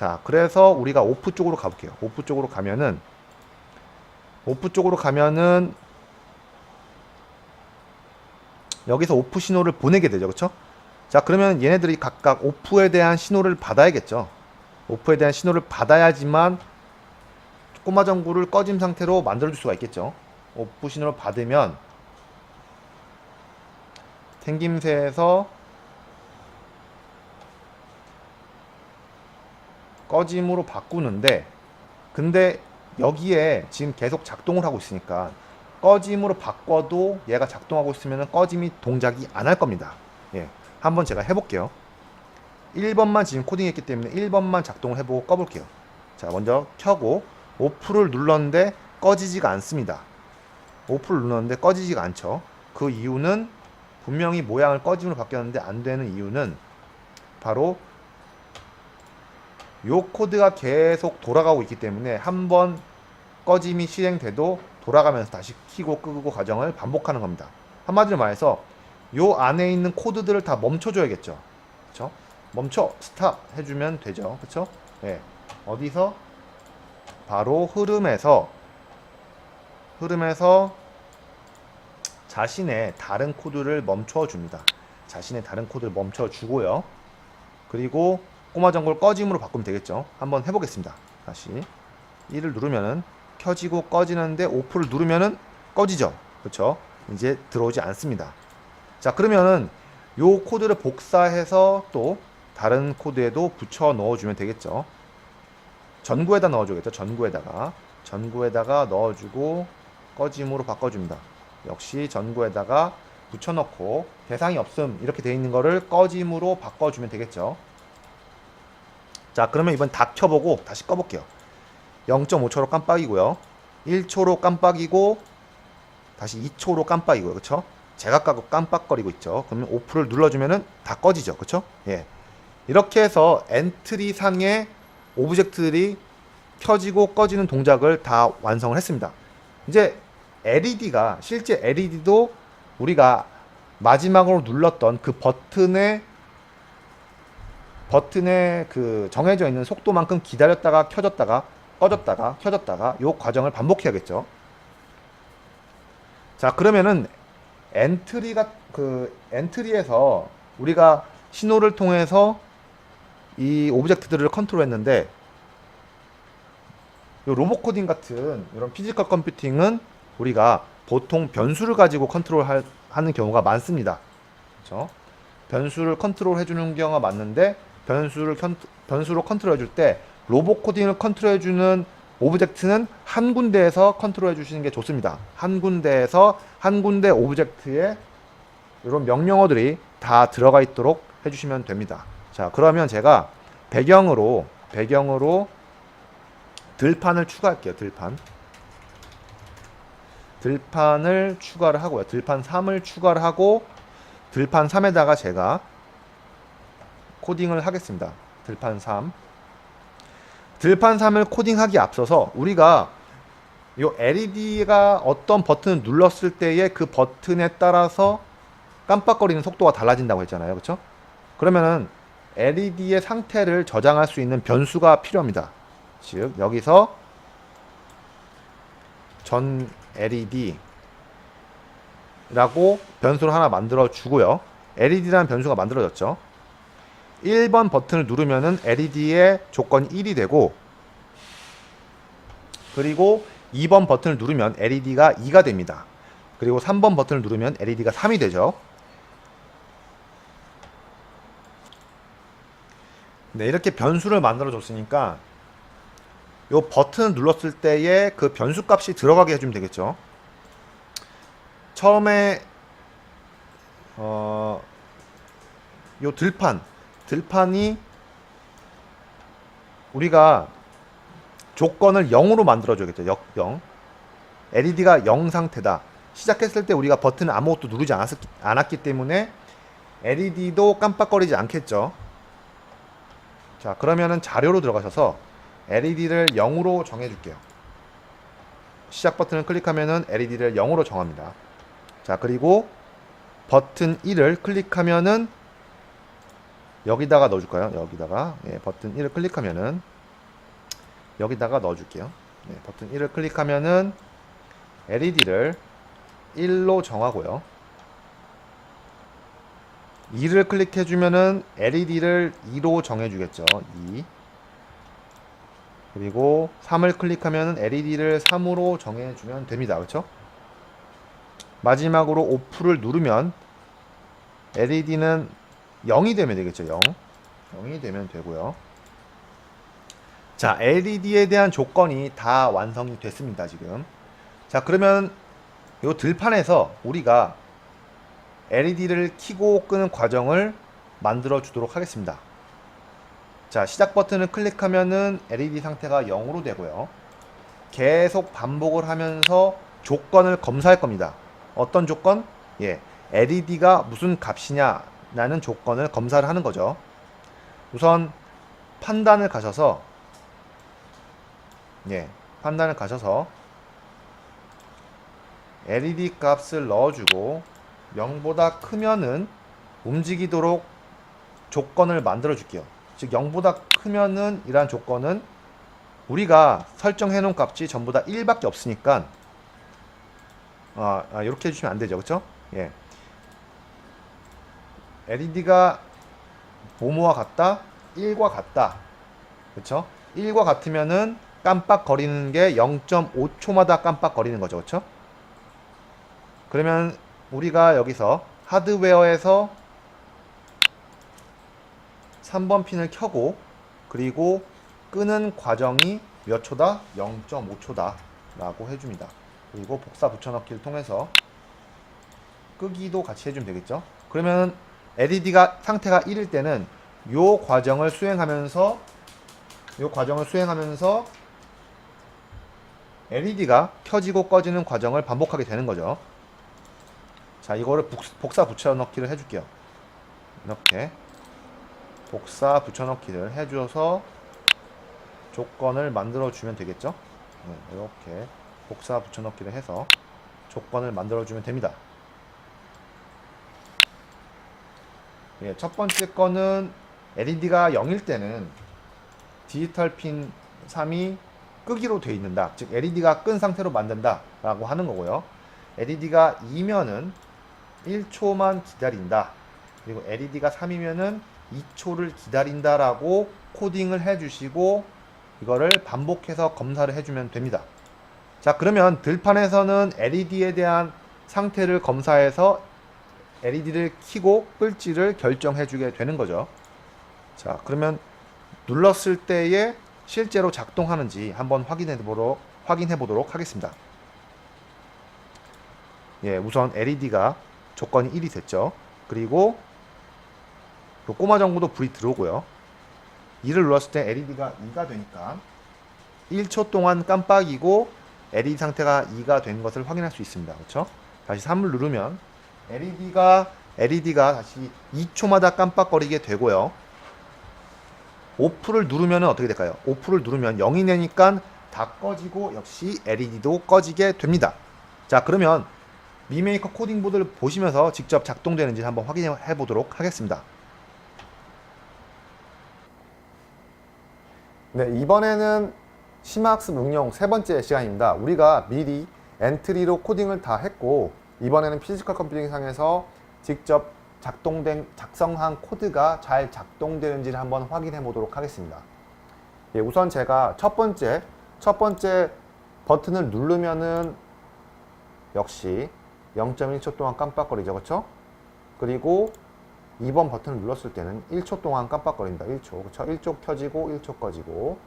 자, 그래서 우리가 오프 쪽으로 가볼게요. 오프 쪽으로 가면은 여기서 오프 신호를 보내게 되죠. 그쵸? 자, 그러면 얘네들이 각각 오프에 대한 신호를 받아야겠죠. 오프에 대한 신호를 받아야지만 꼬마 전구를 꺼짐 상태로 만들어줄 수가 있겠죠. 오프 신호를 받으면 생김새에서 꺼짐으로 바꾸는데, 근데 여기에 지금 계속 작동을 하고 있으니까 꺼짐으로 바꿔도 얘가 작동하고 있으면 꺼짐이 동작이 안 할 겁니다. 예, 한번 제가 해볼게요. 1번만 지금 코딩했기 때문에 1번만 작동을 해보고 꺼볼게요. 자, 먼저 켜고 오프를 눌렀는데 꺼지지가 않습니다. 오프를 눌렀는데 꺼지지가 않죠. 그 이유는 분명히 모양을 꺼짐으로 바뀌었는데 안 되는 이유는 바로 요 코드가 계속 돌아가고 있기 때문에 한번 꺼짐이 실행돼도 돌아가면서 다시 켜고 끄고 과정을 반복하는 겁니다. 한마디로 말해서 요 안에 있는 코드들을 다 멈춰줘야겠죠. 그쵸? 멈춰 스탑 해주면 되죠. 그쵸? 예. 어디서? 바로 흐름에서 자신의 다른 코드를 멈춰줍니다. 자신의 다른 코드를 멈춰주고요. 그리고 꼬마 전구를 꺼짐으로 바꾸면 되겠죠. 한번 해보겠습니다. 다시 1을 누르면은 켜지고 꺼지는데 오프를 누르면은 꺼지죠. 그쵸? 이제 들어오지 않습니다. 자, 그러면은 요 코드를 복사해서 또 다른 코드에도 붙여 넣어주면 되겠죠. 전구에다 넣어주겠죠. 전구에다가 넣어주고 꺼짐으로 바꿔줍니다. 역시 전구에다가 붙여넣고 대상이 없음 이렇게 되어 있는 거를 꺼짐으로 바꿔주면 되겠죠. 자, 그러면 이번 다 켜보고 다시 꺼볼게요. 0.5초로 깜빡이고요. 1초로 깜빡이고 다시 2초로 깜빡이고요. 그쵸? 제각각 깜빡거리고 있죠. 그러면 오프를 눌러주면은 다 꺼지죠. 그쵸? 예. 이렇게 해서 엔트리 상의 오브젝트들이 켜지고 꺼지는 동작을 다 완성을 했습니다. 이제 LED가 실제 LED도 우리가 마지막으로 눌렀던 그 버튼에 그 정해져 있는 속도만큼 기다렸다가 켜졌다가 꺼졌다가 켜졌다가 요 과정을 반복해야겠죠. 자, 그러면은 엔트리에서 우리가 신호를 통해서 이 오브젝트들을 컨트롤했는데 요 로봇 코딩 같은 이런 피지컬 컴퓨팅은 우리가 보통 변수를 가지고 하는 경우가 많습니다. 그렇죠? 변수를 컨트롤 해주는 경우가 많은데 변수로 컨트롤 해줄 때 로봇 코딩을 컨트롤 해주는 오브젝트는 한 군데에서 컨트롤 해주시는 게 좋습니다. 한 군데 오브젝트에 이런 명령어들이 다 들어가 있도록 해주시면 됩니다. 자, 그러면 제가 배경으로 들판을 추가할게요. 들판을 추가를 하고요. 들판 3을 추가를 하고 들판 3에다가 제가 코딩을 하겠습니다. 들판 3을 코딩하기 앞서서 우리가 요 LED가 어떤 버튼을 눌렀을 때에 그 버튼에 따라서 깜빡거리는 속도가 달라진다고 했잖아요. 그렇죠? 그러면은 LED의 상태를 저장할 수 있는 변수가 필요합니다. 즉 여기서 전 LED 라고 변수를 하나 만들어 주고요. LED라는 변수가 만들어졌죠. 1번 버튼을 누르면은 LED의 조건이 1이 되고, 그리고 2번 버튼을 누르면 LED가 2가 됩니다. 그리고 3번 버튼을 누르면 LED가 3이 되죠. 네, 이렇게 변수를 만들어 줬으니까 요 버튼을 눌렀을 때에 그 변수 값이 들어가게 해주면 되겠죠. 처음에 요 들판이 우리가 조건을 0으로 만들어 줘야겠죠. 0. LED가 0 상태다. 시작했을 때 우리가 버튼을 아무것도 누르지 않았기 때문에 LED도 깜빡거리지 않겠죠. 자, 그러면은 자료로 들어가셔서 LED를 0으로 정해 줄게요. 시작 버튼을 클릭하면은 LED를 0으로 정합니다. 자, 그리고 버튼 1을 클릭하면은 여기다가 넣어줄까요? 여기다가 예, 버튼 1을 클릭하면은 여기다가 넣어줄게요. 네, 버튼 1을 클릭하면은 LED를 1로 정하고요. 2를 클릭해주면은 LED를 2로 정해주겠죠. 2. 그리고 3을 클릭하면은 LED를 3으로 정해주면 됩니다. 그렇죠? 마지막으로 오프를 누르면 LED는 0이 되면 되겠죠. 0. 0이 되면 되고요. 자, LED에 대한 조건이 다 완성이 됐습니다. 지금. 자, 그러면 이 들판에서 우리가 LED를 켜고 끄는 과정을 만들어 주도록 하겠습니다. 자, 시작 버튼을 클릭하면은 LED 상태가 0으로 되고요. 계속 반복을 하면서 조건을 검사할 겁니다. 어떤 조건? 예, LED가 무슨 값이냐라는 조건을 검사를 하는 거죠. 우선 판단을 가셔서 판단을 가셔서 LED 값을 넣어주고 0보다 크면은 움직이도록 조건을 만들어 줄게요. 즉 0보다 크면은 이란 조건은 우리가 설정해 놓은 값이 전부 다 1밖에 없으니까 이렇게 해주시면 안 되죠. 그쵸? 예. LED가 뭐뭐와 같다? 1과 같다. 그쵸? 1과 같으면은 깜빡거리는 게 0.5초마다 깜빡거리는 거죠. 그쵸? 그러면 우리가 여기서 하드웨어에서 3번 핀을 켜고 그리고 끄는 과정이 몇 초다? 0.5초다 라고 해줍니다. 그리고 복사 붙여넣기를 통해서 끄기도 같이 해주면 되겠죠. 그러면 LED가 상태가 1일 때는 요 과정을 수행하면서 LED가 켜지고 꺼지는 과정을 반복하게 되는 거죠. 자, 이거를 복사 붙여넣기를 해줄게요. 이렇게 복사 붙여넣기를 해줘서 조건을 만들어 주면 되겠죠. 이렇게 복사 붙여넣기를 해서 조건을 만들어 주면 됩니다. 예, 첫 번째 거는 LED가 0일 때는 디지털 핀 3이 끄기로 되어 있는다. 즉 LED가 끈 상태로 만든다 라고 하는 거고요. LED가 2면은 1초만 기다린다. 그리고 LED가 3이면은 2초를 기다린다 라고 코딩을 해주시고 이거를 반복해서 검사를 해주면 됩니다. 자, 그러면 들판에서는 LED에 대한 상태를 검사해서 LED를 켜고 끌지를 결정해 주게 되는 거죠. 자, 그러면 눌렀을 때에 실제로 작동하는지 한번 확인해 보도록 하겠습니다. 예, 우선 LED가 조건이 1이 됐죠. 그리고 꼬마 전구도 불이 들어오고요. 2를 눌렀을 때 LED가 2가 되니까 1초 동안 깜빡이고 LED 상태가 2가 된 것을 확인할 수 있습니다. 그렇죠? 다시 3을 누르면 LED가 다시 2초마다 깜빡거리게 되고요. 오프를 누르면 어떻게 될까요? 오프를 누르면 0이 되니까 다 꺼지고 역시 LED도 꺼지게 됩니다. 자, 그러면 미메이커 코딩 보드를 보시면서 직접 작동되는지 한번 확인해 보도록 하겠습니다. 네, 이번에는 심화학습 응용 세 번째 시간입니다. 우리가 미리 엔트리로 코딩을 다 했고 이번에는 피지컬 컴퓨팅 상에서 직접 작성한 코드가 잘 작동되는지를 한번 확인해 보도록 하겠습니다. 예, 우선 제가 첫 번째 버튼을 누르면은 역시 0.1초 동안 깜빡거리죠. 그렇죠? 그리고 2번 버튼을 눌렀을 때는 1초 동안 깜빡거린다. 1초. 그렇죠? 1초 켜지고 1초 꺼지고.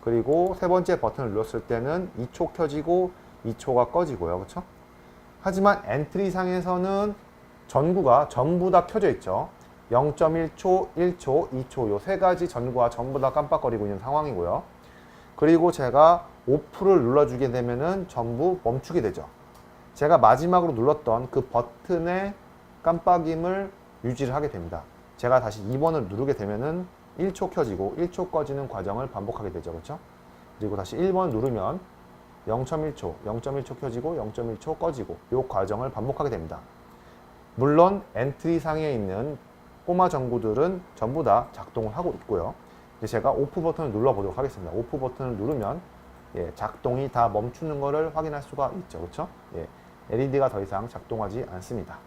그리고 세 번째 버튼을 눌렀을 때는 2초 켜지고 2초가 꺼지고요. 그렇죠? 하지만 엔트리 상에서는 전구가 전부 다 켜져 있죠. 0.1초, 1초, 2초 요 세 가지 전구가 전부 다 깜빡거리고 있는 상황이고요. 그리고 제가 오프를 눌러주게 되면은 전부 멈추게 되죠. 제가 마지막으로 눌렀던 그 버튼의 깜빡임을 유지를 하게 됩니다. 제가 다시 2번을 누르게 되면은 1초 켜지고 1초 꺼지는 과정을 반복하게 되죠. 그렇죠? 그리고 다시 1번 누르면 0.1초 켜지고 0.1초 꺼지고 이 과정을 반복하게 됩니다. 물론 엔트리 상에 있는 꼬마 전구들은 전부 다 작동을 하고 있고요. 이제 제가 오프 버튼을 눌러 보도록 하겠습니다. 오프 버튼을 누르면 작동이 다 멈추는 것을 확인할 수가 있죠. 그렇죠? LED가 더 이상 작동하지 않습니다.